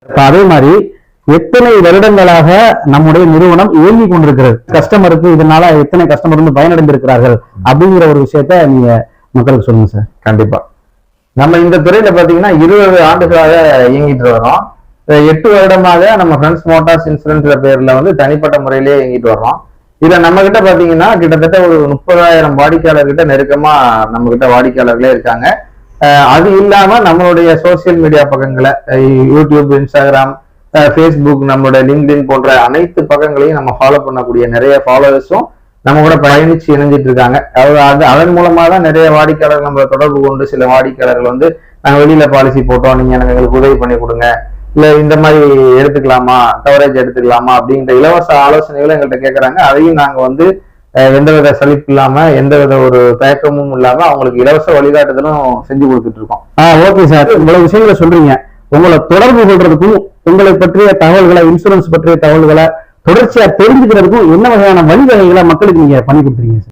அதே மாதிரி எத்தனை வருடங்களாக நம்முடைய நிறுவனம் இயங்கி கொண்டிருக்கிறது, கஸ்டமருக்கு இதனால எத்தனை கஸ்டமர் வந்து பயனடைந்திருக்கிறார்கள் அப்படிங்கிற ஒரு விஷயத்த நீங்க மக்களுக்கு சொல்லுங்க சார். கண்டிப்பா. நம்ம இந்த துறையில பாத்தீங்கன்னா 20 ஆண்டுகளாக இயங்கிட்டு வரோம். 8 வருடமாக நம்ம ஃப்ரெண்ட்ஸ் மோட்டார்ஸ் இன்சூரன்ஸ் பேர்ல வந்து தனிப்பட்ட முறையிலேயே இயங்கிட்டு வர்றோம். இதுல நம்ம கிட்ட பாத்தீங்கன்னா கிட்டத்தட்ட ஒரு 30,000 வாடிக்கையாளர்கிட்ட நெருக்கமா நம்ம கிட்ட வாடிக்கையாளர்களே இருக்காங்க. அது இல்லாம நம்மளுடைய சோசியல் மீடியா பக்கங்களை யூடியூப், இன்ஸ்டாகிராம், ஃபேஸ்புக், நம்மளுடைய லிங்க்டின் போன்ற அனைத்து பக்கங்களையும் நம்ம ஃபாலோ பண்ணக்கூடிய நிறைய ஃபாலோவர்ஸும் நம்ம கூட பயணிச்சு இணைஞ்சிட்டு இருக்காங்க. அதன் மூலமா தான் நிறைய வாடிக்கையாளர்கள் நம்மளை தொடர்பு கொண்டு சில வாடிக்கையாளர்கள் வந்து நாங்க வெளியில பாலிசி போட்டோம், நீங்க எனக்கு எங்களுக்கு உதவி பண்ணி கொடுங்க, இல்ல இந்த மாதிரி எடுத்துக்கலாமா, கவரேஜ் எடுத்துக்கலாமா அப்படின்ற இலவச ஆலோசனைகளும் எங்கள்கிட்ட கேட்கறாங்க. அதையும் நாங்க வந்து எந்தவித சலிப்பு இல்லாம எந்தவித ஒரு தயக்கமும் இல்லாம அவங்களுக்கு இலவச வழிகாட்டுதலும் செஞ்சு கொடுத்துட்டு இருக்கோம். ஓகே சார், இவ்வளவு விஷயங்களை சொல்றீங்க. உங்களை தொடர்பு கொள்றதுக்கும் உங்களை பற்றிய தகவல்களை, இன்சூரன்ஸ் பற்றிய தகவல்களை தொடர்ச்சியா தெரிஞ்சுக்கிறதுக்கும் என்ன வகையான வழிவகைகளை மக்களுக்கு நீங்க பண்ணி கொடுத்துருக்கீங்க சார்?